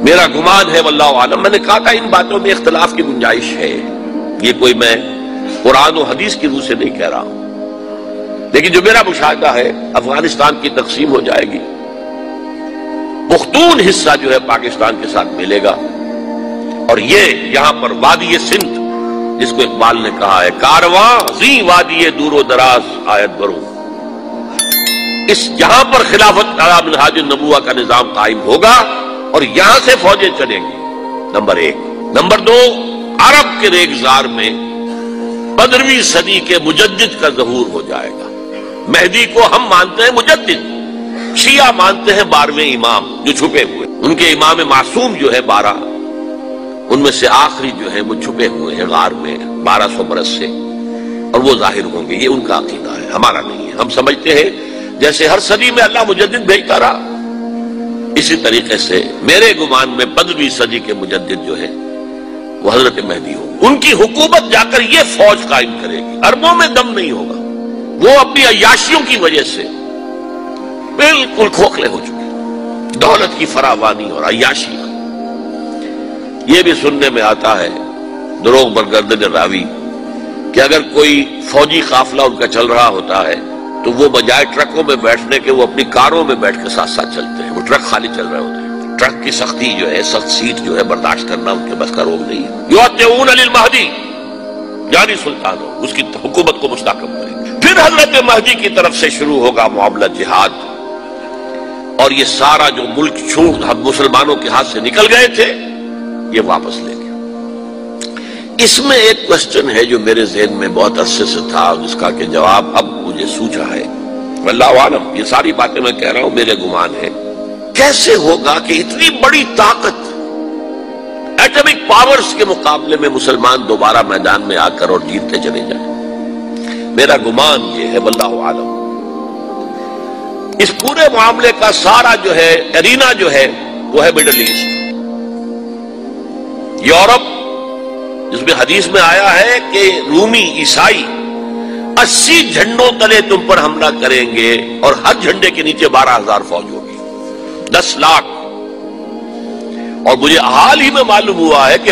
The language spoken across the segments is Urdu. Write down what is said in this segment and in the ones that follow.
میرا گمان ہے واللہ عالم، میں نے کہا تھا ان باتوں میں اختلاف کی گنجائش ہے، یہ کوئی میں قرآن و حدیث کی روح سے نہیں کہہ رہا ہوں، لیکن جو میرا مشاہدہ ہے افغانستان کی تقسیم ہو جائے گی، پختون حصہ جو ہے پاکستان کے ساتھ ملے گا، اور یہ یہاں پر وادی سندھ جس کو اقبال نے کہا ہے کارواں زی وادی دور و دراز آیت بروں، اس یہاں پر خلافت علی منہاج النبوہ کا نظام قائم ہوگا اور یہاں سے فوجیں چلیں گی، نمبر ایک۔ نمبر دو، عرب کے ریگزار میں 15ویں صدی کے مجدد کا ظہور ہو جائے گا۔ مہدی کو ہم مانتے ہیں مجدد، شیعہ مانتے ہیں 12ویں امام جو چھپے ہوئے، ان کے امام معصوم جو ہے 12، ان میں سے آخری جو ہے وہ چھپے ہوئے ہیں غار میں 1200 برس سے، اور وہ ظاہر ہوں گے، یہ ان کا عقیدہ ہے، ہمارا نہیں ہے۔ ہم سمجھتے ہیں جیسے ہر صدی میں اللہ مجدد بھیجتا رہا، اسی طریقے سے میرے گمان میں 15ویں صدی کے مجدد جو ہے وہ حضرت مہدی ہوں، ان کی حکومت جا کر یہ فوج قائم کرے گی، عربوں میں دم نہیں ہوگا، وہ اپنی عیاشیوں کی وجہ سے بالکل کھوکھلے ہو چکے، دولت کی فراوانی اور عیاشی۔ یہ بھی سننے میں آتا ہے دروغ برگردن راوی کہ اگر کوئی فوجی قافلہ ان کا چل رہا ہوتا ہے تو وہ بجائے ٹرکوں میں بیٹھنے کے وہ اپنی کاروں میں بیٹھ کے ساتھ ساتھ چلتے ہیں، وہ ٹرک خالی چل رہے ہوتے ہیں، ٹرک کی سختی جو ہے، سخت سیٹ جو ہے برداشت کرنا ان کے بس کا روگ نہیں ہے۔ یعطئون للمہدی، یعنی سلطان ہو، اس کی حکومت کو مستحکم کریں گے۔ پھر حضرت مہدی کی طرف سے شروع ہوگا معاملہ جہاد، اور یہ سارا جو ملک چھوٹ مسلمانوں کے ہاتھ سے نکل گئے تھے یہ واپس لے گئے۔ اس میں ایک کوسچن ہے جو میرے ذہن میں بہت عرصے سے تھا، جس کا کہ جواب اب مجھے سوچا ہے، واللہ عالم، یہ ساری باتیں میں کہہ رہا ہوں میرے گمان ہے، کیسے ہوگا کہ اتنی بڑی طاقت ایٹمک پاورز کے مقابلے میں مسلمان دوبارہ میدان میں آ کر اور جیتتے چلے جائیں؟ میرا گمان یہ ہے واللہ عالم، اس پورے معاملے کا سارا جو ہے ارینا جو ہے وہ ہے مڈل ایسٹ، یورپ، جس میں حدیث میں آیا ہے کہ رومی عیسائی 80 جھنڈوں تلے تم پر حملہ کریں گے اور ہر جھنڈے کے نیچے 12,000 فوج ہوگی، 10 لاکھ۔ اور مجھے حال ہی میں معلوم ہوا ہے کہ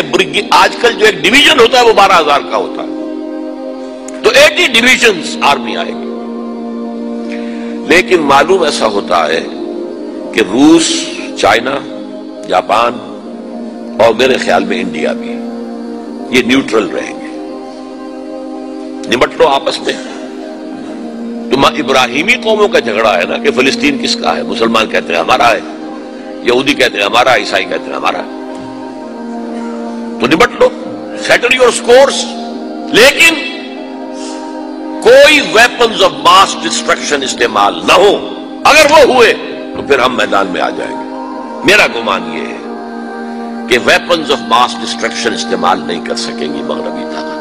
آج کل جو ایک ڈویژن ہوتا ہے وہ 12,000 کا ہوتا ہے، تو 80 ڈویژنز آرمی آئے گی۔ لیکن معلوم ایسا ہوتا ہے کہ روس، چائنا، جاپان اور میرے خیال میں انڈیا بھی یہ نیوٹرل رہیں گے، نمٹ لو آپس میں۔ تو ابراہیمی قوموں کا جھگڑا ہے نا کہ فلسطین کس کا ہے، مسلمان کہتے ہیں ہمارا ہے، یہودی کہتے ہیں ہمارا، عیسائی کہتے ہیں ہمارا، تو نمٹ لو، سیٹل یور سکورز۔ لیکن کوئی ویپنز آف ماس ڈسٹرکشن استعمال نہ ہو، اگر وہ ہوئے تو پھر ہم میدان میں آ جائیں گے۔ میرا گمان یہ ہے کہ ویپنز آف ماس ڈسٹرکشن استعمال نہیں کر سکیں گی مغربی طاقت۔